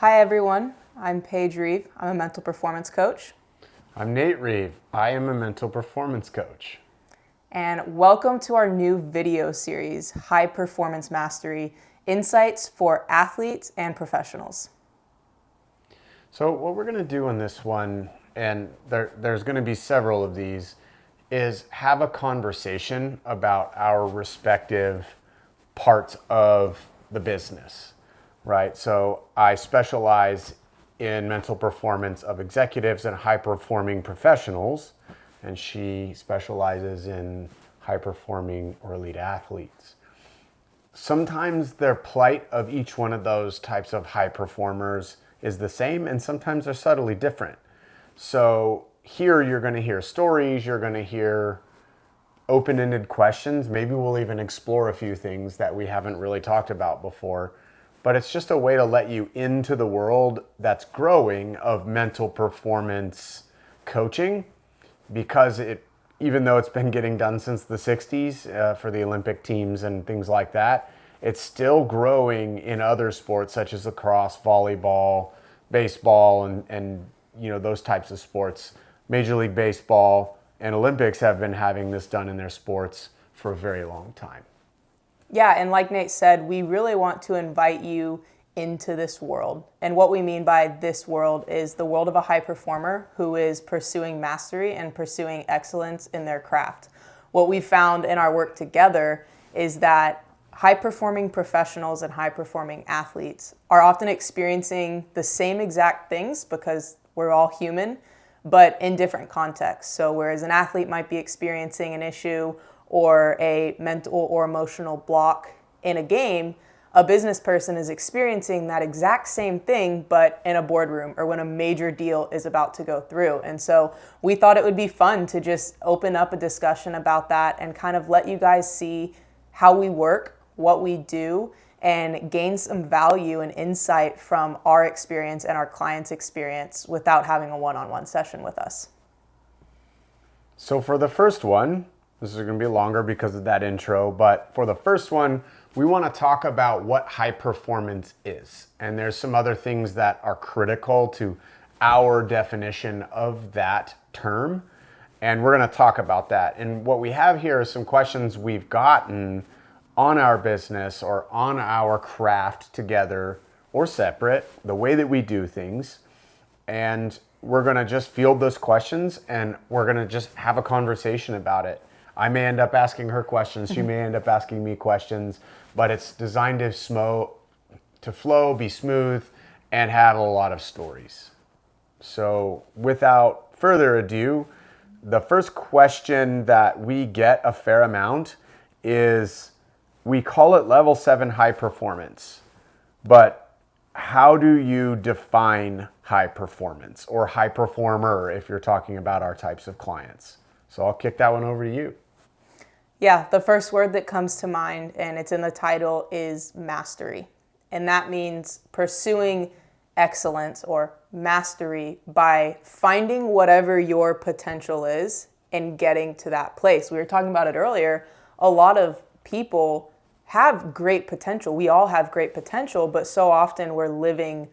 Hi everyone, I'm Paige Reeve. I'm a mental performance coach. I'm Nate Reeve. I am a mental performance coach. And welcome to our new video series, High Performance Mastery, Insights for Athletes and Professionals. So what we're going to do on this one, and there's going to be several of these, is have a conversation about our respective parts of the business, right? So I specialize in mental performance of executives and high-performing professionals, and she specializes in high-performing or elite athletes. Sometimes their plight of each one of those types of high performers is the same, and sometimes they're subtly different. So here you're going to hear stories, you're going to hear open-ended questions. Maybe we'll even explore a few things that we haven't really talked about before. But it's just a way to let you into the world that's growing of mental performance coaching, because even though it's been getting done since the 60s for the Olympic teams and things like that, it's still growing in other sports such as lacrosse, volleyball, baseball, and those types of sports. Major League Baseball and Olympics have been having this done in their sports for a very long time. Yeah, and like Nate said, we really want to invite you into this world. And what we mean by this world is the world of a high performer who is pursuing mastery and pursuing excellence in their craft. What we found in our work together is that high-performing professionals and high-performing athletes are often experiencing the same exact things because we're all human, but in different contexts. So whereas an athlete might be experiencing an issue or a mental or emotional block in a game, a business person is experiencing that exact same thing, but in a boardroom or when a major deal is about to go through. And so we thought it would be fun to just open up a discussion about that and kind of let you guys see how we work, what we do, and gain some value and insight from our experience and our clients' experience without having a one-on-one session with us. So for the first one, this is going to be longer because of that intro, but for the first one, we want to talk about what high performance is. And there's some other things that are critical to our definition of that term. And we're going to talk about that. And what we have here is some questions we've gotten on our business or on our craft together or separate, the way that we do things. And we're going to just field those questions and we're going to just have a conversation about it. I may end up asking her questions. She may end up asking me questions, but it's designed to flow, be smooth, and have a lot of stories. So without further ado, the first question that we get a fair amount is, we call it level 7 high performance, but how do you define high performance or high performer if you're talking about our types of clients? So I'll kick that one over to you. Yeah, the first word that comes to mind, and it's in the title, is mastery. And that means pursuing excellence or mastery by finding whatever your potential is and getting to that place. We were talking about it earlier. A lot of people have great potential. We all have great potential, but so often we're living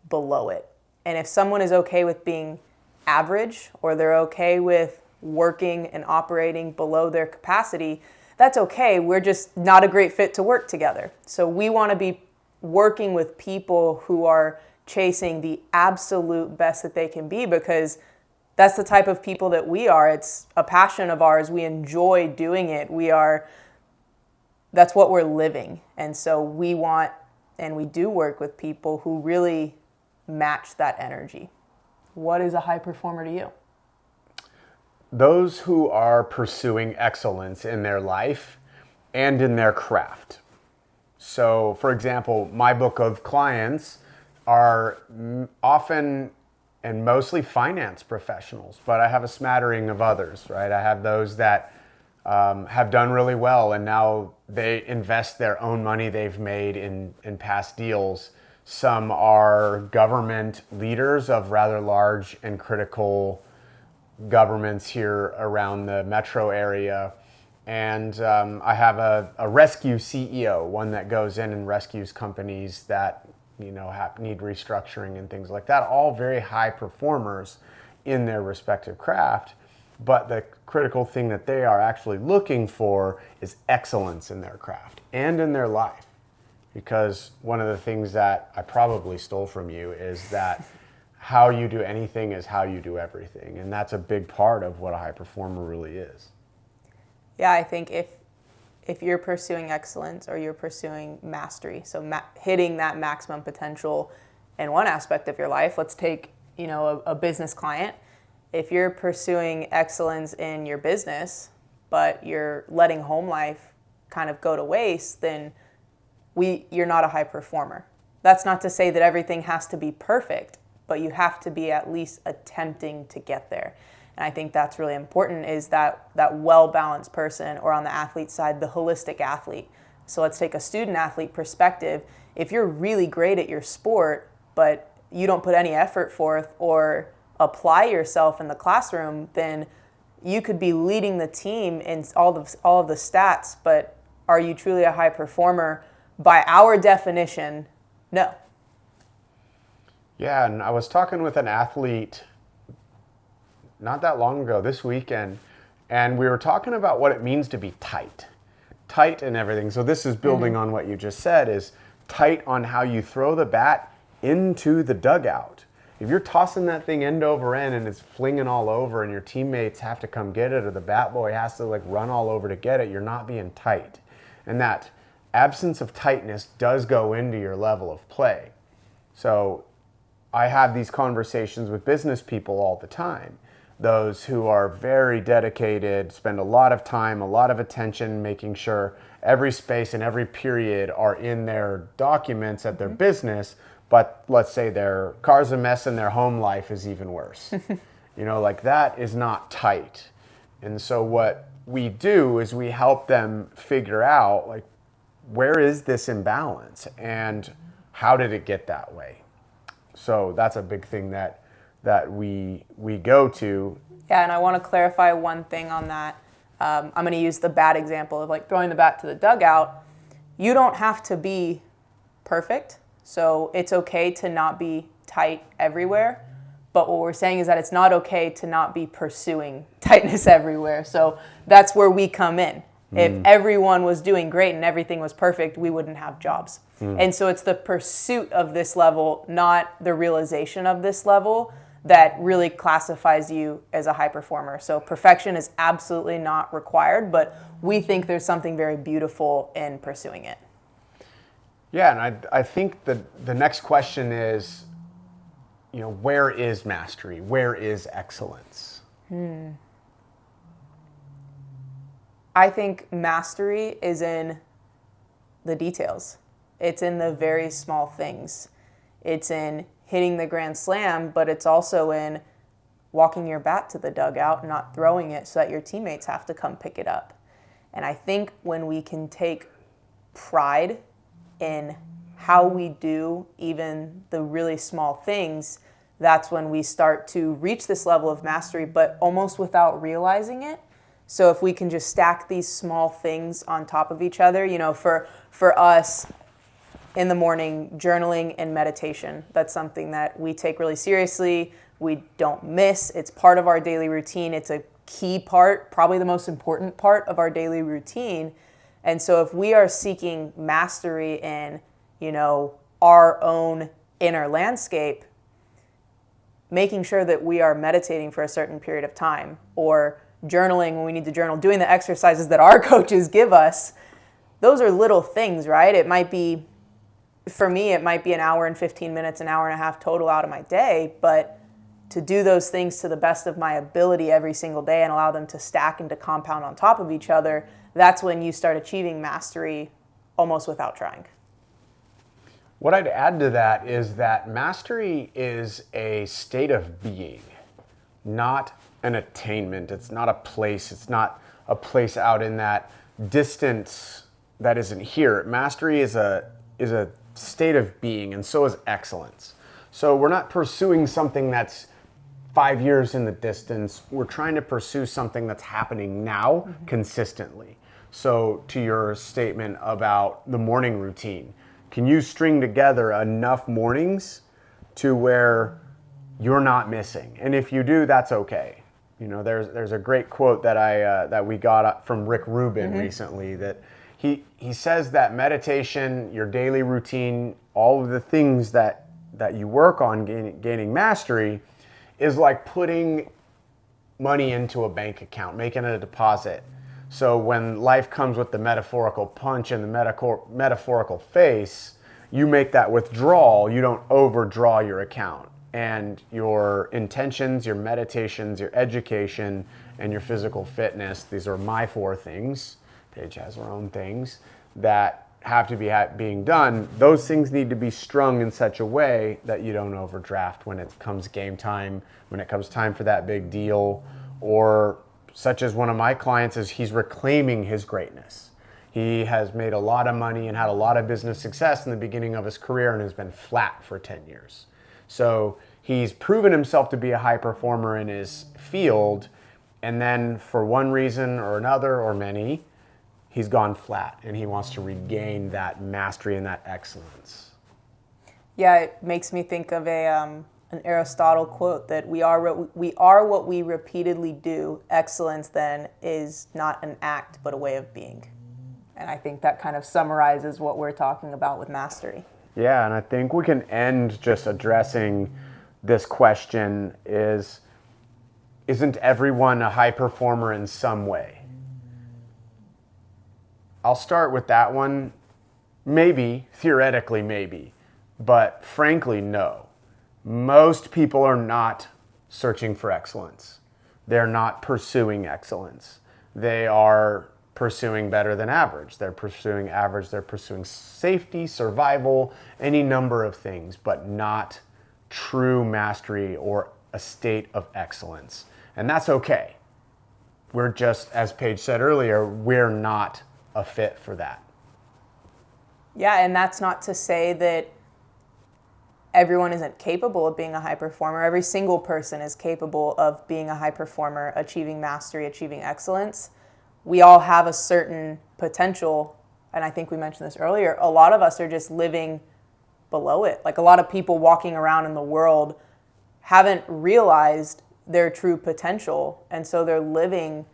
below it. And if someone is okay with being average or they're okay with working and operating below their capacity, that's okay. We're just not a great fit to work together. So we want to be working with people who are chasing the absolute best that they can be, because that's the type of people that we are. It's a passion of ours. We enjoy doing it. That's what we're living. And so we want, and we do work with people who really match that energy. What is a high performer to you? Those who are pursuing excellence in their life and in their craft. So, for example, my book of clients are often and mostly finance professionals, but I have a smattering of others, right? I have those that have done really well and now they invest their own money they've made in past deals. Some are government leaders of rather large and critical governments here around the metro area. And I have a rescue CEO, one that goes in and rescues companies that need restructuring and things like that. All very high performers in their respective craft. But the critical thing that they are actually looking for is excellence in their craft and in their life. Because one of the things that I probably stole from you is that how you do anything is how you do everything. And that's a big part of what a high performer really is. Yeah, I think if you're pursuing excellence or you're pursuing mastery, so hitting that maximum potential in one aspect of your life, let's take, a business client. If you're pursuing excellence in your business, but you're letting home life kind of go to waste, then you're not a high performer. That's not to say that everything has to be perfect, but you have to be at least attempting to get there. And I think that's really important, is that well-balanced person, or on the athlete side, the holistic athlete. So let's take a student athlete perspective. If you're really great at your sport, but you don't put any effort forth or apply yourself in the classroom, then you could be leading the team in all of the stats, but are you truly a high performer? By our definition, no. Yeah, and I was talking with an athlete not that long ago, this weekend, and we were talking about what it means to be tight in everything. So this is building on what you just said, is tight on how you throw the bat into the dugout. If you're tossing that thing end over end and it's flinging all over and your teammates have to come get it, or the bat boy has to run all over to get it, you're not being tight. And that absence of tightness does go into your level of play. So I have these conversations with business people all the time. Those who are very dedicated, spend a lot of time, a lot of attention, making sure every space and every period are in their documents at their business, but let's say their car's a mess and their home life is even worse. That is not tight. And so what we do is we help them figure out, where is this imbalance and how did it get that way? So that's a big thing that we go to. Yeah, and I want to clarify one thing on that. I'm going to use the bat example of throwing the bat to the dugout. You don't have to be perfect, so it's okay to not be tight everywhere. But what we're saying is that it's not okay to not be pursuing tightness everywhere. So that's where we come in. If everyone was doing great and everything was perfect, we wouldn't have jobs. And so it's the pursuit of this level, not the realization of this level, that really classifies you as a high performer. So perfection is absolutely not required, but we think there's something very beautiful in pursuing it. Yeah, and I think the next question is, where is mastery? Where is excellence? I think mastery is in the details. It's in the very small things. It's in hitting the grand slam, but it's also in walking your bat to the dugout and not throwing it so that your teammates have to come pick it up. And I think when we can take pride in how we do even the really small things, that's when we start to reach this level of mastery, but almost without realizing it. So if we can just stack these small things on top of each other, for us in the morning, journaling and meditation, that's something that we take really seriously. We don't miss. It's part of our daily routine. It's a key part, probably the most important part of our daily routine. And so if we are seeking mastery in, our own inner landscape, making sure that we are meditating for a certain period of time, or journaling when we need to journal, doing the exercises that our coaches give us, those are little things, right? It might be, for me, it might be an hour and 15 minutes, an hour and a half total out of my day, but to do those things to the best of my ability every single day and allow them to stack and to compound on top of each other, that's when you start achieving mastery almost without trying. What I'd add to that is that mastery is a state of being, not an attainment. It's not a place. It's not a place out in that distance that isn't here. Mastery is a state of being, and so is excellence. So we're not pursuing something that's 5 years in the distance. We're trying to pursue something that's happening now consistently. So to your statement about the morning routine, Can you string together enough mornings to where you're not missing? And if you do, that's okay. There's a great quote that we got from Rick Rubin recently, that he says that meditation, your daily routine, all of the things that you work on gaining mastery, is like putting money into a bank account, making a deposit. So when life comes with the metaphorical punch and the metaphorical face, you make that withdrawal. You don't overdraw your account. And your intentions, your meditations, your education, and your physical fitness, these are my 4 things. Paige has her own things that have to be being done. Those things need to be strung in such a way that you don't overdraft when it comes game time, when it comes time for that big deal, or such as one of my clients is he's reclaiming his greatness. He has made a lot of money and had a lot of business success in the beginning of his career and has been flat for 10 years. So he's proven himself to be a high performer in his field, and then for one reason or another, or many, he's gone flat, and he wants to regain that mastery and that excellence. Yeah, it makes me think of an Aristotle quote that we are what we repeatedly do. Excellence then is not an act, but a way of being. And I think that kind of summarizes what we're talking about with mastery. Yeah, and I think we can end just addressing this question isn't everyone a high performer in some way? I'll start with that one. Maybe, theoretically maybe, but frankly no. Most people are not searching for excellence. They're not pursuing excellence. They are pursuing better than average. They're pursuing average. They're pursuing safety, survival, any number of things, but not true mastery or a state of excellence. And that's okay. We're just, as Paige said earlier, we're not a fit for that. Yeah, and that's not to say that everyone isn't capable of being a high performer. Every single person is capable of being a high performer, achieving mastery, achieving excellence. We all have a certain potential, and I think we mentioned this earlier, a lot of us are just living below it. Like a lot of people walking around in the world haven't realized their true potential, and so they're living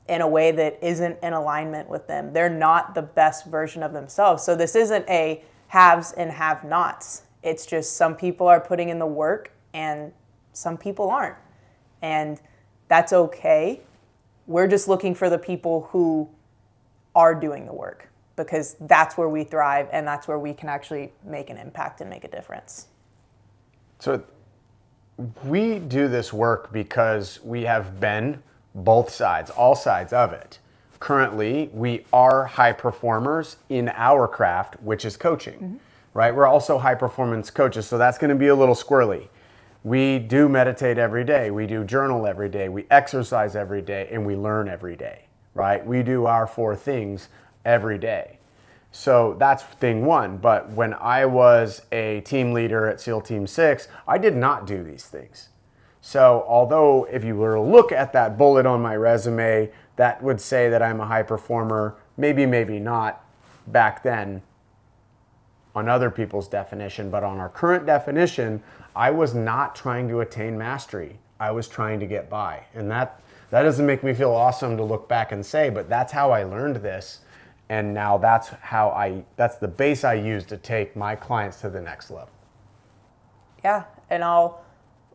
in a way that isn't in alignment with them. They're not the best version of themselves. So this isn't a haves and have-nots. It's just some people are putting in the work and some people aren't. And that's okay. We're just looking for the people who are doing the work, because that's where we thrive and that's where we can actually make an impact and make a difference. So we do this work because we have been both sides, all sides of it. Currently, we are high performers in our craft, which is coaching, right? We're also high performance coaches, so that's going to be a little squirrely. We do meditate every day. We do journal every day. We exercise every day, and we learn every day, right? We do our 4 things every day. So that's thing 1. But when I was a team leader at SEAL Team 6, I did not do these things. So although if you were to look at that bullet on my resume, that would say that I'm a high performer, maybe not back then on other people's definition, but on our current definition, I was not trying to attain mastery. I was trying to get by. And that doesn't make me feel awesome to look back and say, but that's how I learned this. And now that's the base I use to take my clients to the next level. Yeah, and I'll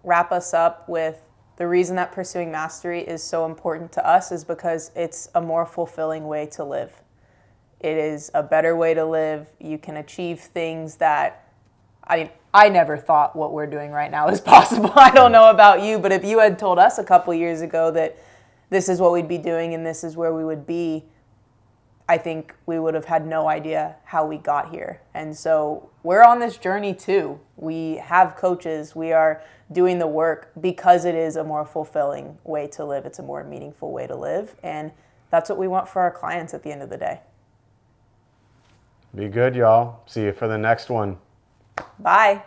wrap us up with the reason that pursuing mastery is so important to us is because it's a more fulfilling way to live. It is a better way to live. You can achieve things that, I never thought what we're doing right now is possible. I don't know about you, but if you had told us a couple years ago that this is what we'd be doing and this is where we would be, I think we would have had no idea how we got here. And so we're on this journey too. We have coaches. We are doing the work because it is a more fulfilling way to live. It's a more meaningful way to live. And that's what we want for our clients at the end of the day. Be good, y'all. See you for the next one. Bye.